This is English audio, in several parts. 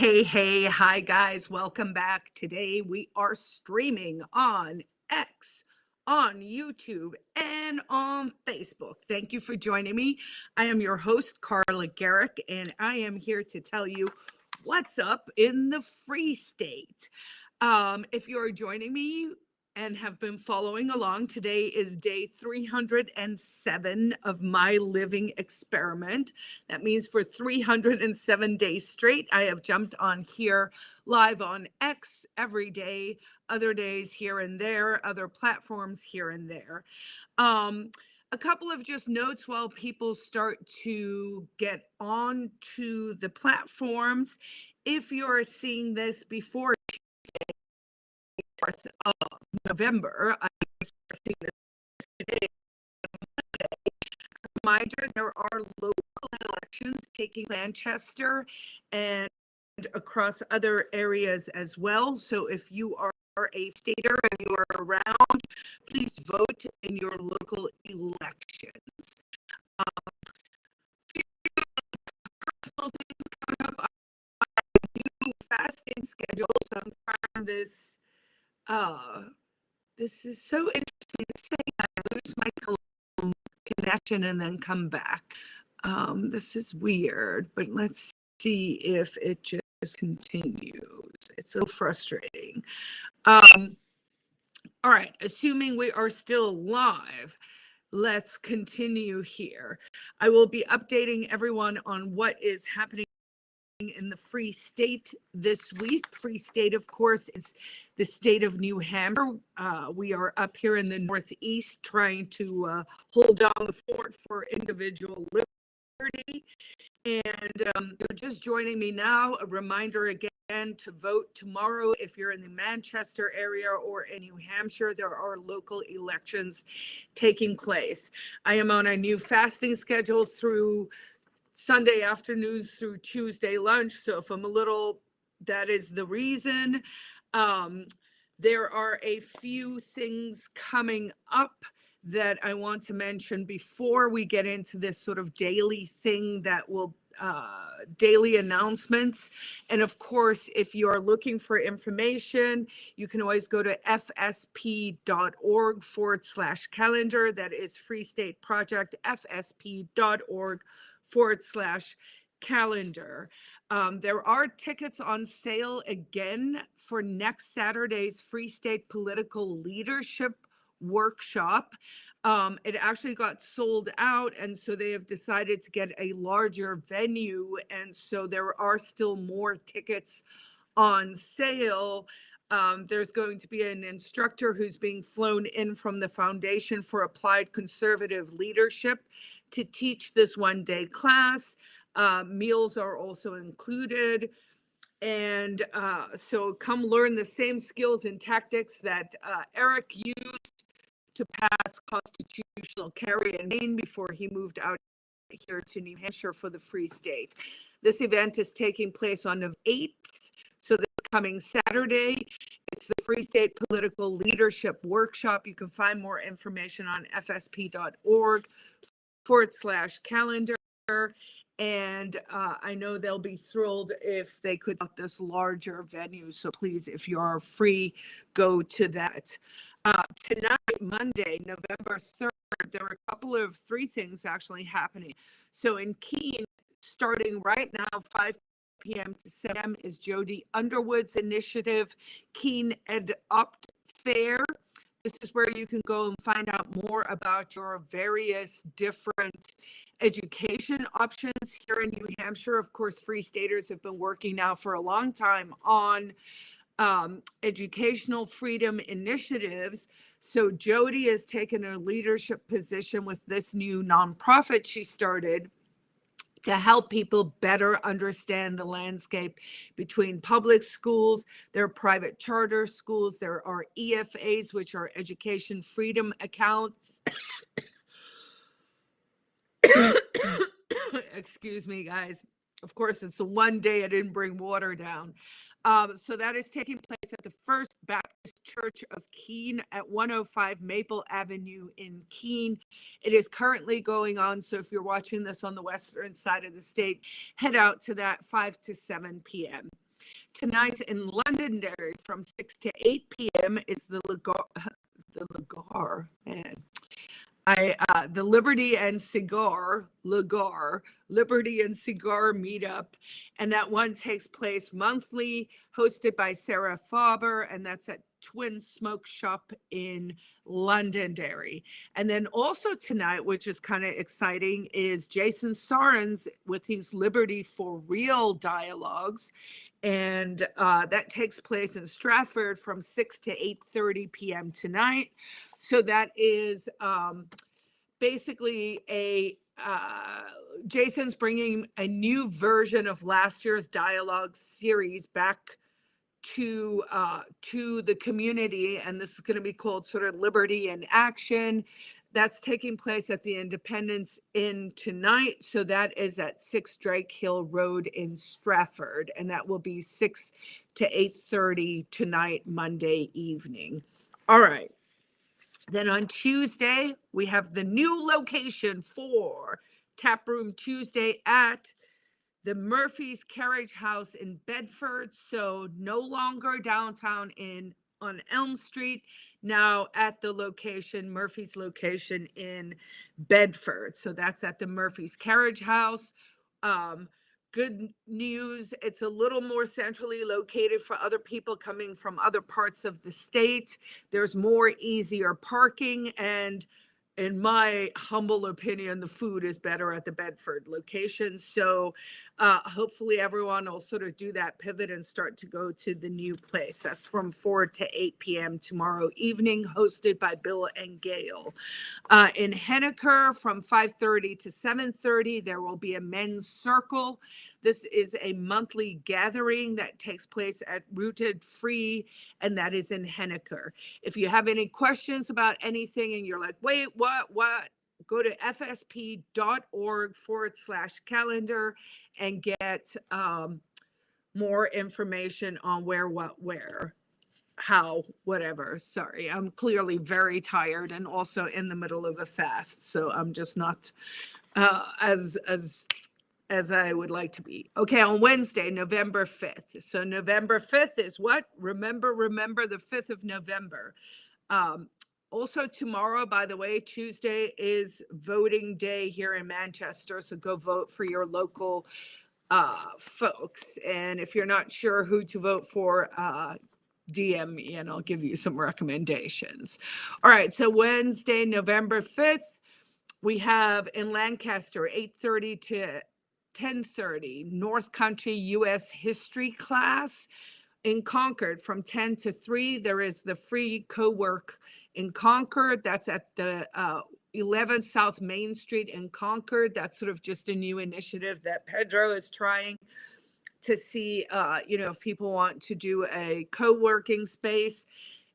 Hi guys, welcome back. Today we are streaming on X, on YouTube, and on Facebook. Thank you for joining me. I am your host, Carla Garrick, and I am here to tell you what's up in the Free State. If you're joining me and have been following along, today is day 307 of my living experiment. That means for 307 days straight, I have jumped on here live on X every day, other days here and there, other platforms here and there. A couple of just notes while people start to get onto the platforms. If you're seeing this before 4th of November, I'm seeing this today. Reminder, there are local elections taking Manchester and across other areas as well. So if you are a stater and you are around, please vote in your local elections. Personal things coming up, new fasting schedule. So I'm trying this. This is so interesting to say. I lose my connection and then come back. This is weird, but let's see if it just continues. It's a little frustrating. All right, assuming we are still live, let's continue here. I will be updating everyone on what is happening in the Free State this week. Free State, of course, is the state of New Hampshire. We are up here in the Northeast trying to hold down the fort for individual liberty. And you're just joining me now, a reminder again to vote tomorrow if you're in the Manchester area or in New Hampshire. There are local elections taking place. I am on a new fasting schedule through Sunday afternoons through Tuesday lunch. So if I'm a little, that is the reason. There are a few things coming up that I want to mention before we get into this sort of daily thing that will daily announcements. And of course, if you are looking for information, you can always go to fsp.org/calendar. That is Free State Project, fsp.org/calendar. There are tickets on sale again for next Saturday's Free State Political Leadership Workshop. It actually got sold out, and so they have decided to get a larger venue, and so there are still more tickets on sale. There's going to be an instructor who's being flown in from the Foundation for Applied Conservative Leadership to teach this one-day class. Meals are also included. And so come learn the same skills and tactics that Eric used to pass constitutional carry in Maine before he moved out here to New Hampshire for the Free State. This event is taking place on the 8th, so this coming Saturday. It's the Free State Political Leadership Workshop. You can find more information on fsp.org/calendar. And I know they'll be thrilled if they could get this larger venue. So please, if you are free, go to that. Tonight, Monday, November 3rd, there are a couple of three things actually happening. So in Keene, starting right now, 5 p.m. to 7 p.m. is Jody Underwood's initiative, Keene EdOpt Fair. This is where you can go and find out more about your various different education options here in New Hampshire. Of course, Free Staters have been working now for a long time on educational freedom initiatives. So Jody has taken a leadership position with this new nonprofit she started to help people better understand the landscape between public schools, there are private charter schools, there are EFAs, which are education freedom accounts. Excuse me, guys. Of course, it's the one day I didn't bring water down. So that is taking place at the First Baptist Church of Keene at 105 Maple Avenue in Keene. It is currently going on, so if you're watching this on the western side of the state, head out to that 5 to 7 p.m. Tonight in Londonderry from 6 to 8 p.m. is the Lagar, man. The Liberty and Cigar meetup, and that one takes place monthly, hosted by Sarah Faber, and that's at Twin Smoke Shop in Londonderry. And then also tonight, which is kind of exciting, is Jason Sorens with his Liberty for Real dialogues. And that takes place in Stratford from 6 to 8:30 p.m. tonight. So that is basically Jason's bringing a new version of last year's dialogue series back to the community, and this is going to be called sort of Liberty in Action. That's taking place at the Independence Inn tonight. So that is at 6 Drake Hill Road in Stratford, and that will be 6 to 8:30 tonight, Monday evening. All right. Then on Tuesday, we have the new location for Taproom Tuesday at the Murphy's Carriage House in Bedford. So no longer downtown on Elm Street, now at the location, Murphy's location in Bedford. So that's at the Murphy's Carriage House. Good news, it's a little more centrally located for other people coming from other parts of the state. There's more easier parking, and in my humble opinion, the food is better at the Bedford location. So hopefully everyone will sort of do that pivot and start to go to the new place. That's from 4 to 8 p.m. tomorrow evening, hosted by Bill and Gail. In Henniker from 5:30 to 7:30, there will be a men's circle. This is a monthly gathering that takes place at Rooted Free, and that is in Henniker. If you have any questions about anything and you're like, wait, what? Go to fsp.org/calendar and get more information on where, what, where, how, whatever. Sorry, I'm clearly very tired and also in the middle of a fast, so I'm just not as I would like to be. Okay, on Wednesday, November 5th. So November 5th is what? Remember the 5th of November. Also tomorrow, by the way, Tuesday is voting day here in Manchester. So go vote for your local folks. And if you're not sure who to vote for, DM me and I'll give you some recommendations. All right, so Wednesday, November 5th, we have in Lancaster, 8:30 to 10:30, North Country U.S. History class. In Concord, from 10 to 3, there is the free co-work in Concord. That's at the 11 South Main Street in Concord. That's sort of just a new initiative that Pedro is trying to see, if people want to do a co-working space.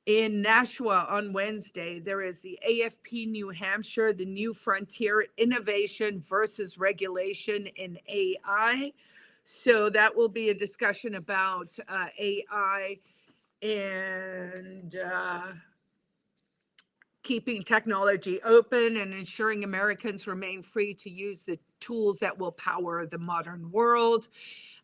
In Nashua on Wednesday, there is the AFP New Hampshire, the New Frontier Innovation versus Regulation in AI. So that will be a discussion about AI and keeping technology open and ensuring Americans remain free to use the tools that will power the modern world.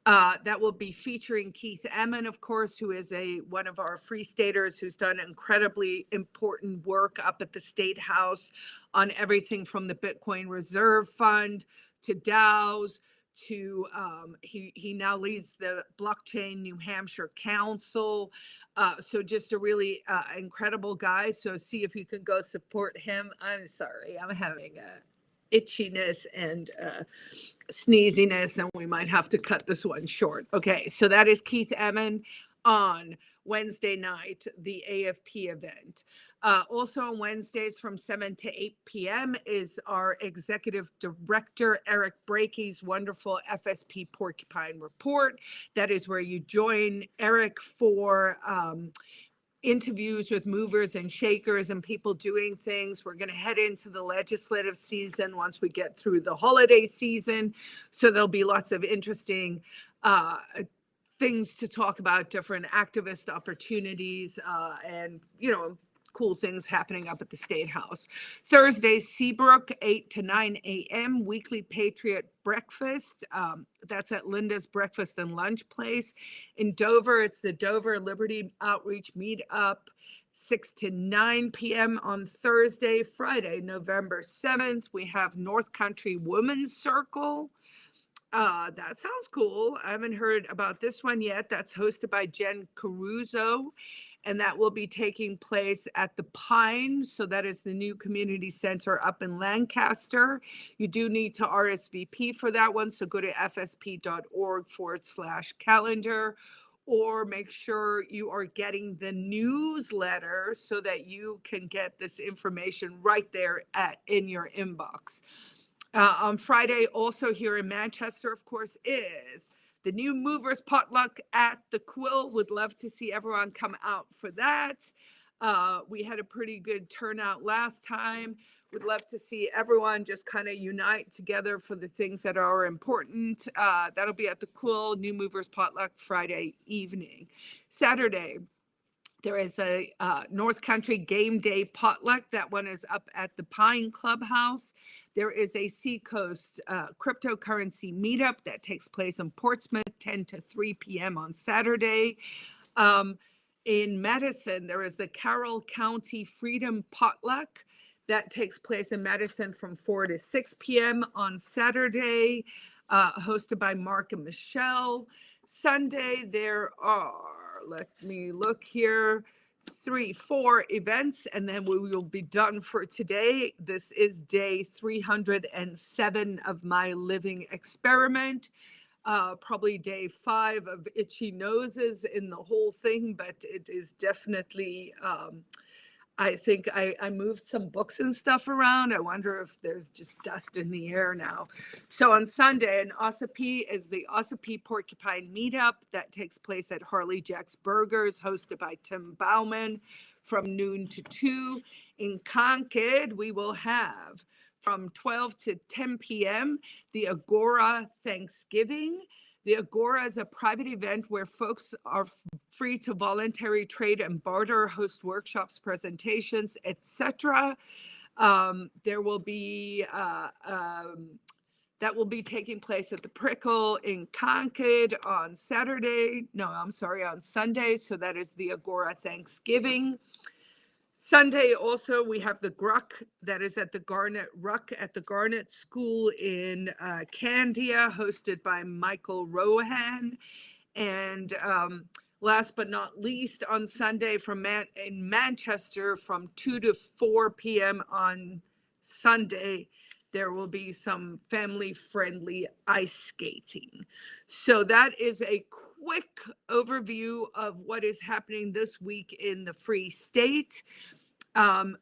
That will be featuring Keith Emmon, of course, who is one of our Free Staters who's done incredibly important work up at the State House on everything from the Bitcoin Reserve Fund to DAOs to he now leads the Blockchain New Hampshire Council. So just a really incredible guy. So see if you can go support him. I'm sorry, I'm having a itchiness and sneeziness, and we might have to cut this one short. Okay, so that is Keith Emmon on Wednesday night, the AFP event. Also on Wednesdays from 7 to 8 p.m. is our executive director, Eric Brakey's wonderful FSP Porcupine Report. That is where you join Eric for interviews with movers and shakers and people doing things. We're going to head into the legislative season once we get through the holiday season. So there'll be lots of interesting things to talk about, different activist opportunities and, cool things happening up at the State House. Thursday, Seabrook, 8 to 9 a.m., weekly Patriot breakfast. That's at Linda's Breakfast and Lunch Place. In Dover, it's the Dover Liberty Outreach Meetup, 6 to 9 p.m. on Thursday. Friday, November 7th, we have North Country Women's Circle. That sounds cool. I haven't heard about this one yet. That's hosted by Jen Caruso, and that will be taking place at the Pine. So that is the new community center up in Lancaster. You do need to RSVP for that one. So go to fsp.org/calendar, or make sure you are getting the newsletter so that you can get this information right there in your inbox. On Friday, also here in Manchester, of course, is the New Movers Potluck at the Quill. Would love to see everyone come out for that. We had a pretty good turnout last time. Would love to see everyone just kind of unite together for the things that are important. That'll be at the Quill, New Movers Potluck Friday evening. Saturday, there is a North Country Game Day potluck. That one is up at the Pine Clubhouse. There is a Seacoast cryptocurrency meetup that takes place in Portsmouth, 10 to 3 p.m. on Saturday. In Madison, there is the Carroll County Freedom Potluck that takes place in Madison from 4 to 6 p.m. on Saturday, hosted by Mark and Michelle. Sunday, there are, let me look here, 4 events, and then we will be done for today. This is day 307 of my living experiment. Probably day 5 of itchy noses in the whole thing, but it is definitely, I think I moved some books and stuff around. I wonder if there's just dust in the air now. So on Sunday, an Ossipee is the Ossipee Porcupine Meetup that takes place at Harley Jack's Burgers, hosted by Tim Bauman from noon to 2. In Concord, we will have from 12 to 10 p.m. the Agora Thanksgiving. The Agora is a private event where folks are free to voluntary trade and barter, host workshops, presentations, etc. There will be that will be taking place at the Prickle in Concord on Sunday. So that is the Agora Thanksgiving. Sunday also we have the Gruck that is at the Garnet Ruck at the Garnet School in Candia, hosted by Michael Rohan. And last but not least, on Sunday in Manchester from 2 to 4 p.m. on Sunday, there will be some family-friendly ice skating. So that is a quick overview of what is happening this week in the Free State.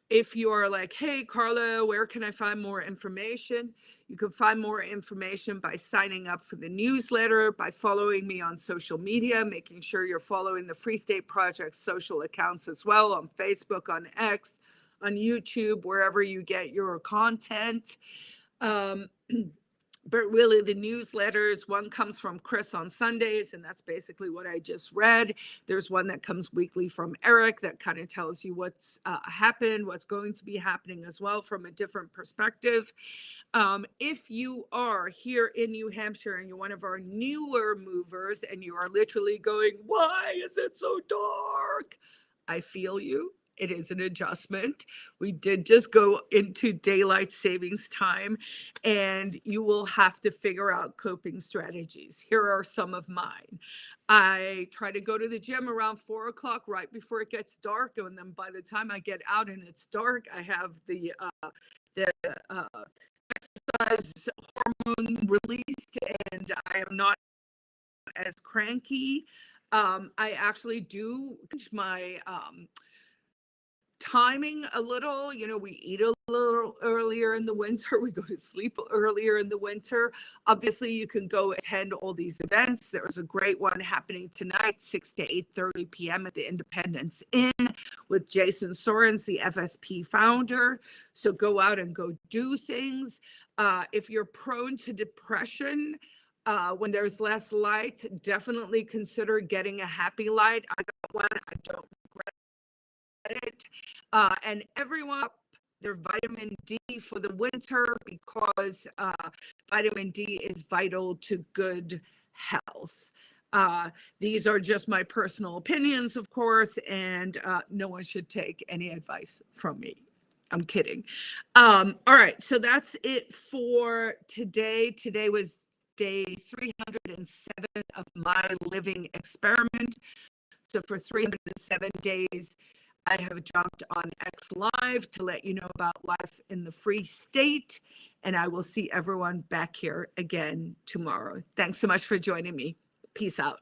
If you are like, hey, Carla, where can I find more information? You can find more information by signing up for the newsletter, by following me on social media, making sure you're following the Free State Project social accounts as well, on Facebook, on X, on YouTube, wherever you get your content. But really the newsletters, one comes from Chris on Sundays, and that's basically what I just read. There's one that comes weekly from Eric that kind of tells you what's happened, what's going to be happening as well from a different perspective. If you are here in New Hampshire and you're one of our newer movers and you are literally going, why is it so dark? I feel you. It is an adjustment. We did just go into daylight savings time, and you will have to figure out coping strategies. Here are some of mine. I try to go to the gym around 4 o'clock, right before it gets dark. And then by the time I get out and it's dark, I have the exercise hormone released, and I am not as cranky. I actually do my timing a little. We eat a little earlier in the winter, we go to sleep earlier in the winter. Obviously you can go attend all these events. There's a great one happening tonight, 6 to 8:30 p.m. at the Independence Inn with Jason Sorens, the FSP founder. So go out and go do things. If you're prone to depression, when there's less light, definitely consider getting a happy light. I got one, I don't regret it. And everyone up their vitamin D for the winter because vitamin D is vital to good health. These are just my personal opinions, of course, and no one should take any advice from me. I'm kidding. All right, so that's it for today. Today was day 307 of my living experiment. So for 307 days, I have jumped on X Live to let you know about life in the Free State. And I will see everyone back here again tomorrow. Thanks so much for joining me. Peace out.